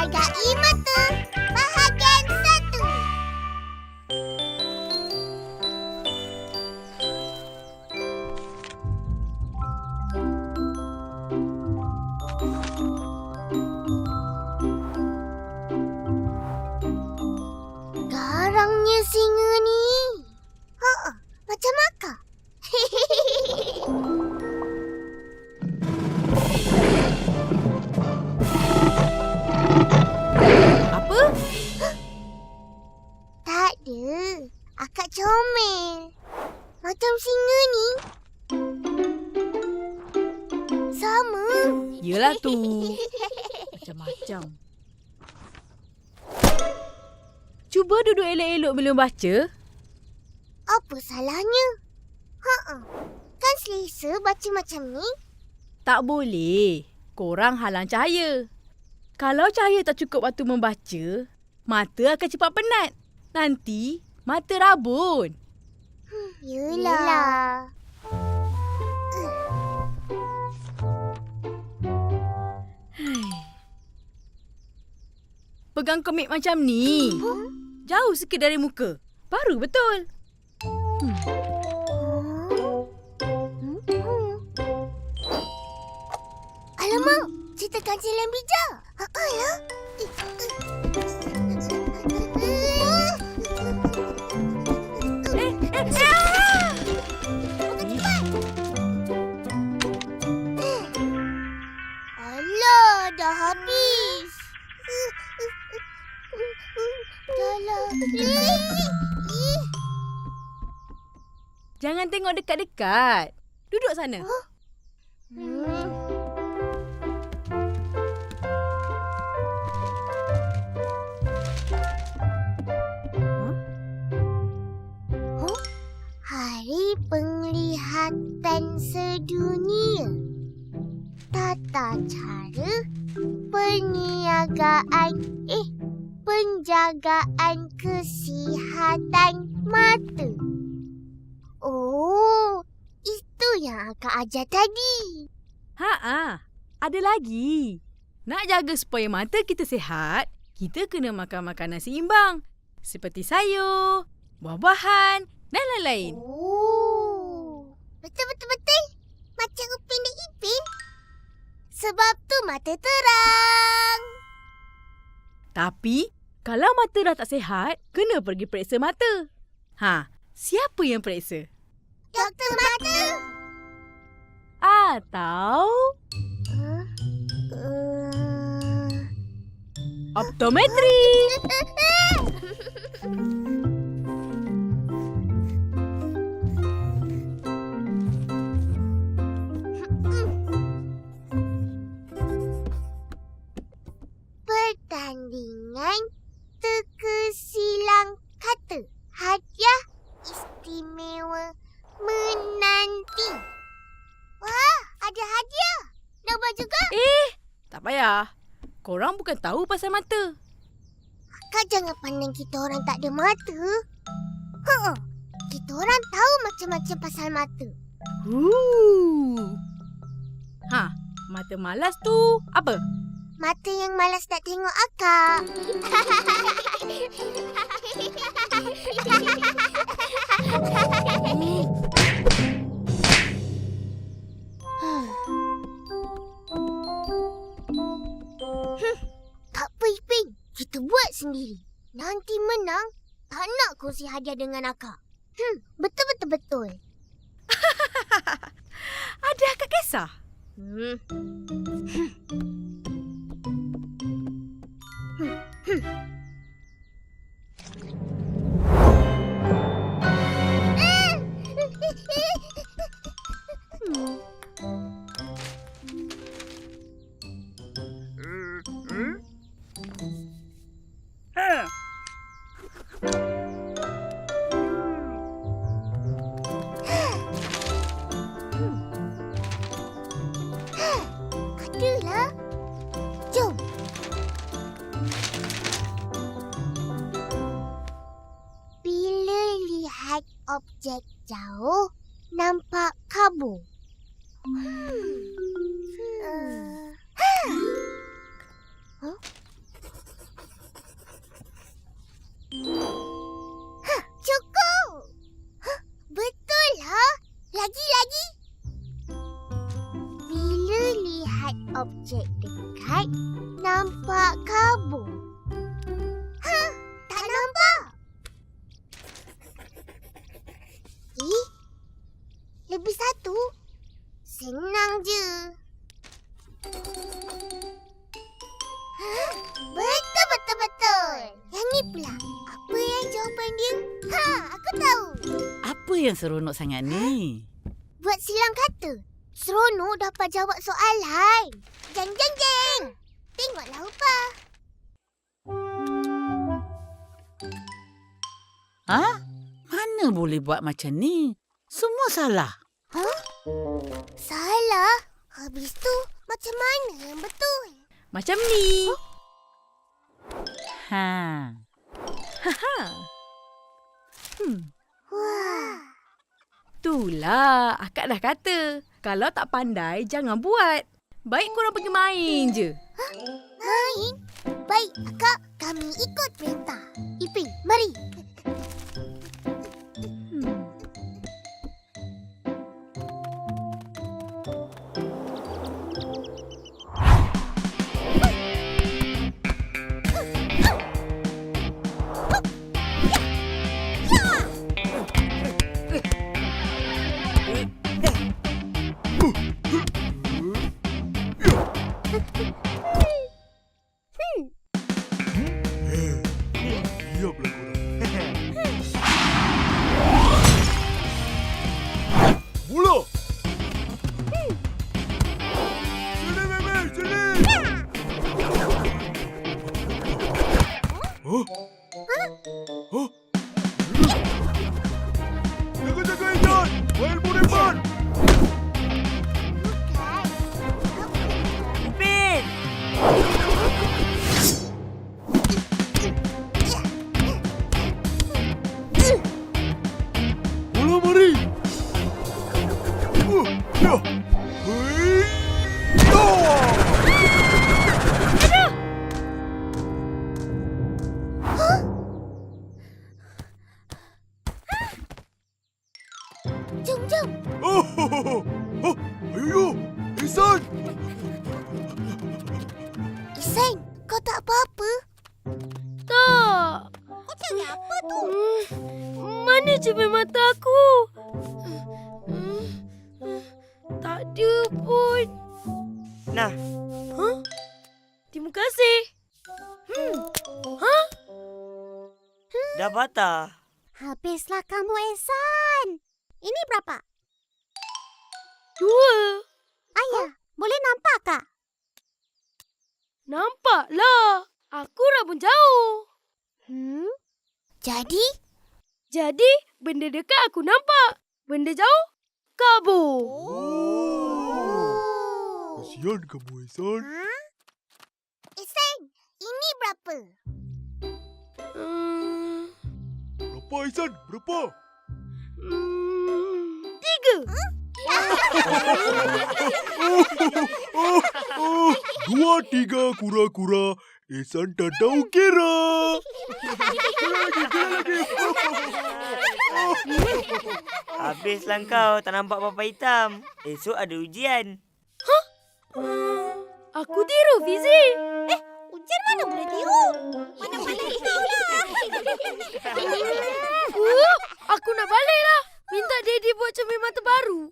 Hargai mata. Bahagian 1. Garangnya singa ni. Macam akak. Apa? Tak ada. Akak comel. Macam singa ni. Sama. Yelah tu. Macam-macam. Cuba duduk elok-elok bila baca. Apa salahnya? Kan selesa baca macam ni? Tak boleh. Korang halang cahaya. Kalau cahaya tak cukup waktu membaca, mata akan cepat penat. Nanti mata rabun. Yelah. Pegang komik macam ni. Jauh sikit dari muka. Baru betul. Alamak, cerita kancil yang bijak. Ya. Alah, dah habis. Dahlah. Jangan tengok dekat-dekat. Duduk sana. Hari Penglihatan Sedunia. Tata cara penjagaan kesihatan mata. Oh, itu yang akak ajar tadi. Ada lagi. Nak jaga supaya mata kita sihat, kita kena makan makanan seimbang. Seperti sayur, buah-buahan dan lain-lain. Oh, betul. Macam Upin dan Ipin. Sebab tu mata terang. Tapi, kalau mata dah tak sihat, kena pergi periksa mata. Siapa yang periksa? Doktor mata. Atau optometri. Pertandingan teka silang kata. Hadiah istimewa menanti. Wah, ada hadiah. Nak buat juga? Tak payah. Korang bukan tahu pasal mata. Kak jangan pandang kita orang tak ada mata. Kita orang tahu macam-macam pasal mata. Mata malas tu apa? Mata yang malas nak tengok akak. Tak apa, Ipin. Kita buat sendiri. Nanti menang, tak nak kongsi hadiah dengan akak. Betul. Ada akak kisah? Adalah. Jom. Bila lihat objek jauh, nampak kabur. jawapan dia? Aku tahu. Apa yang seronok sangat ni? Buat silang kata. Seronok dapat jawab soalan. Jeng, jeng, jeng. Tengoklah Upah. Mana boleh buat macam ni? Semua salah. Salah? Habis tu, macam mana yang betul? Macam ni. Ha. Wah. Itulah, akak dah kata. Kalau tak pandai, jangan buat. Baik korang pergi main je. Main? Baik, Akak. Kami ikut perintah. Ipin, mari. Siaplah korang. Mula! Sini, Meme! Sini! Hah? Hah? Jaga-jaga Izan! Main Bureman! Upin! Mula mari! Ya! Hei! Ya! Jom, jom. Oh! Oh! Ayo! Izan! Isan, kau tak apa-apa? Tak. Kau cari apa tu? Mana cermin mata aku? Tak ada pun. Nah, Terima kasih. dah patah. Habislah kamu, Ihsan. Ini berapa? 2. Ayah, boleh nampak tak? Nampaklah. Aku rabun jauh. Jadi? Jadi, benda dekat aku nampak. Benda jauh, kabur. Kasihan kamu, Izan. Ihsan, ini berapa? Berapa, Izan? Berapa? 3. Oh, 2, 3 kura-kura. Izan tak tahu kira. Habislah kau tak nampak apa-apa hitam. Esok ada ujian. Aku tiru, Fizi. Ujian mana boleh tiru? Mana pandai kau lah. Aku nak balik lah. Minta Daddy buat cermin mata baru.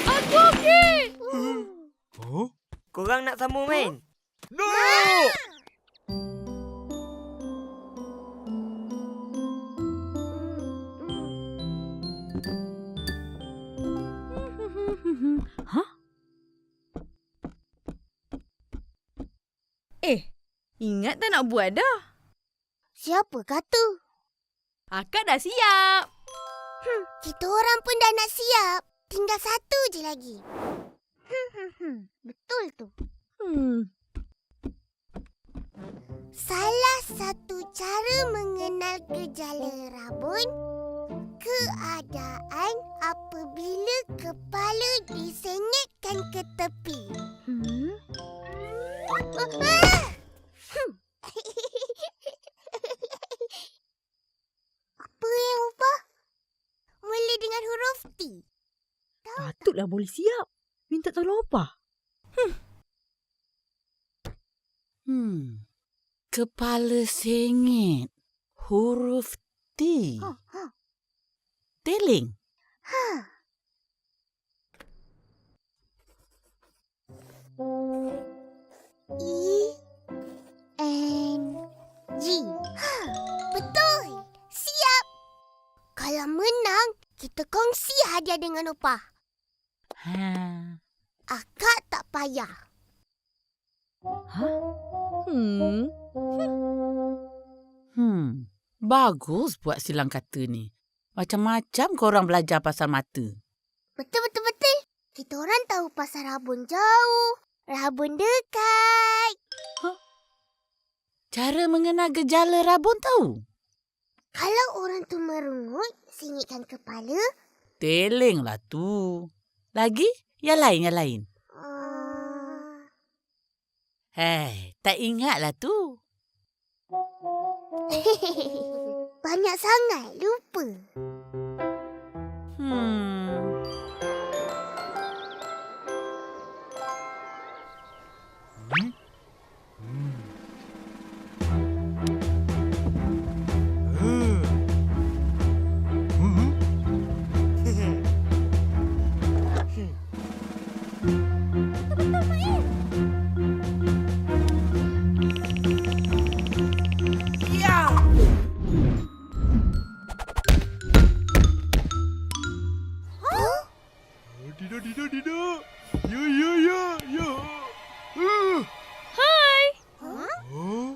Aku okey. Huh? Korang nak sambung main? No! Ingat tak nak buat dah? Siapa kata? Akak dah siap. Kita orang pun dah nak siap. Tinggal satu je lagi. Betul tu. Salah satu cara mengenal gejala rabun, keadaan apabila kepala disengitkan ke tepi. Apa yang ubah? Mula dengan huruf T. Patutlah boleh siap. Minta tolong apa? Kepala sengit. Huruf T. Teling. E-N-G. Betul. Siap. Kalau menang, kita kongsi hadiah dengan upah. Ha. Akak tak payah. Bagus buat silang kata ni. Macam-macam korang belajar pasal mata. Betul. Kita orang tahu pasal rabun jauh, rabun dekat. Cara mengenal gejala rabun tahu? Kalau orang tu merungut, singitkan kepala. Teling lah tu. Lagi? Yang lain. Hei, tak ingat lah tu. Banyak sangat, lupa. Tidak. Ya. Hai. Oh.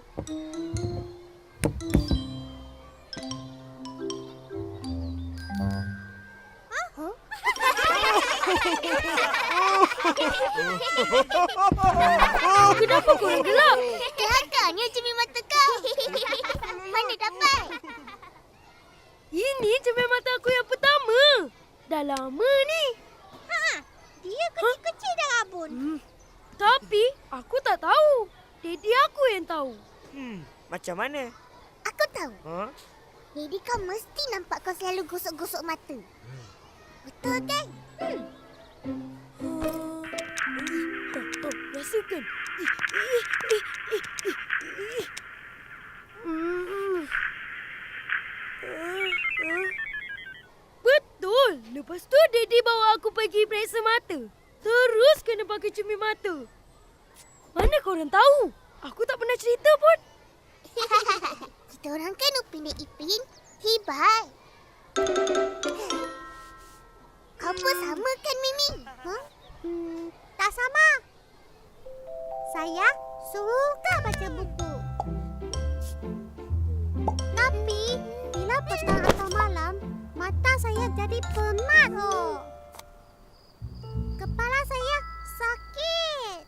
Kenapa korang gelap? Kelakarnya cermin mata kau. Mana dapat? Ini cermin mata aku yang pertama. Dah lama ni. Dia kecil-kecil dah rabun. Tapi aku tak tahu. Daddy aku yang tahu. Macam mana? Aku tahu. Ha? Jadi kau mesti nampak kau selalu gosok-gosok mata. Betul kan? Rasakan. Betul. Lepas tu Daddy bawa aku pergi periksa mata. Terus kena pakai cermin mata. Mana korang tahu? Aku tak pernah cerita pun. Kita orang kan Upin dan Ipin. Hebat. Kau pun sama kan, Mimi? Tak sama. Saya suka baca buku. Tapi, bila petang atau malam, mata saya jadi penat. Kepala saya sakit.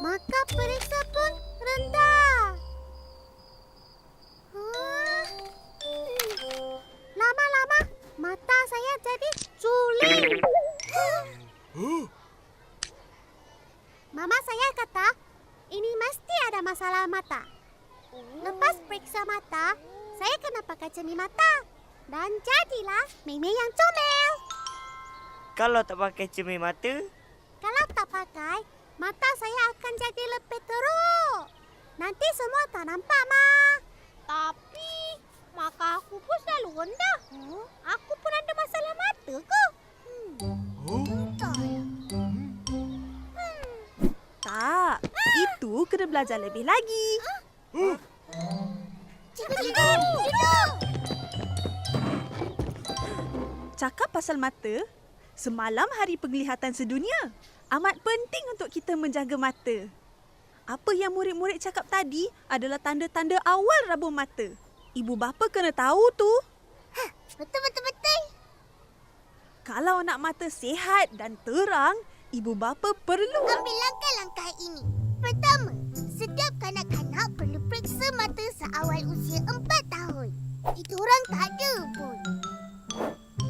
Maka periksa pun rendah. Lama-lama mata saya jadi suling. Mama saya kata, ini mesti ada masalah mata. Lepas periksa mata, saya kena pakai cermin mata. Dan jadilah Mimi yang comel. Kalau tak pakai cermin mata, Kalau tak pakai, mata saya akan jadi lebih teruk. Nanti semua tak nampak, Ma. Tapi, maka aku pun selalu rendah. Aku pun ada masalah mata ke? Tak, itu kena belajar lebih lagi. Cikgu. Cakap pasal mata, semalam Hari Penglihatan Sedunia. Amat penting untuk kita menjaga mata. Apa yang murid-murid cakap tadi adalah tanda-tanda awal rabun mata. Ibu bapa kena tahu tu. Betul. Kalau nak mata sihat dan terang, ibu bapa perlu... Ambil langkah-langkah ini. Pertama, setiap kanak-kanak perlu periksa mata seawal usia 4 tahun. Itu orang tak ada pun.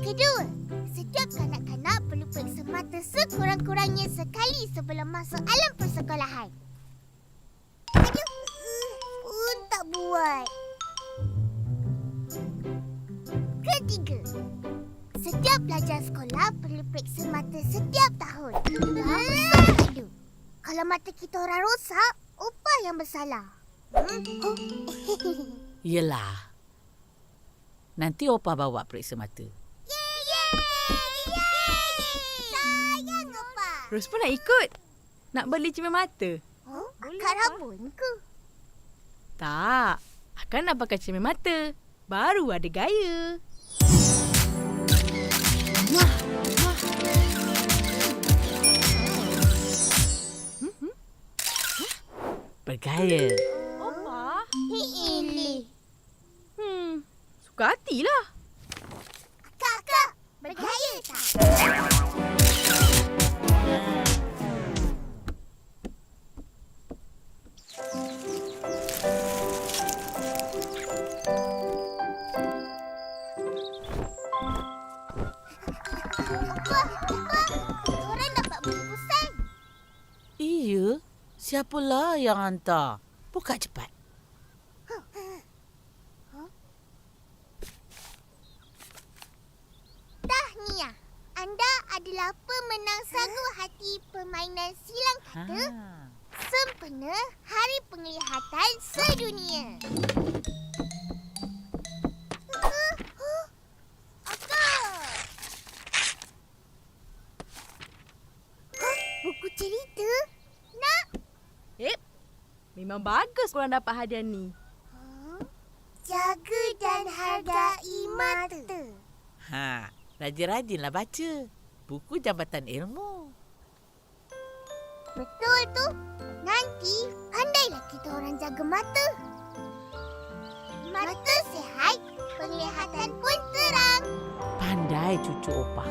Kedua, setiap kanak-kanak perlu periksa mata sekurang-kurangnya sekali sebelum masuk alam persekolahan. Aduh, pun tak buat. Ketiga, setiap pelajar sekolah perlu periksa mata setiap tahun. Aduh, kalau mata kita orang rosak, yang bersalah. Yelah. Nanti Opah bawa periksa mata. Sayang apa? Ros pun nak ikut. Nak beli cermin mata. Akak rabun ke? Tak. Akan nak pakai cermin mata. Baru ada gaya. Bergaya. Opah? Ini. Suka hatilah. Kakak, bergaya tak? Orang dapat bungkusan. Iya. Siapalah yang hantar? Buka cepat. Tahniah. Anda adalah pemenang sagu hati permainan silang kata sempena Hari Penglihatan Sedunia. Buku cerita? Nak? Memang bagus korang dapat hadiah ni. Jaga dan hargai mata. Rajin-rajinlah baca. Buku Jambatan Ilmu. Betul tu. Nanti pandailah kita orang jaga mata. Mata sihat, penglihatan pun terang. Pandai cucu Opah.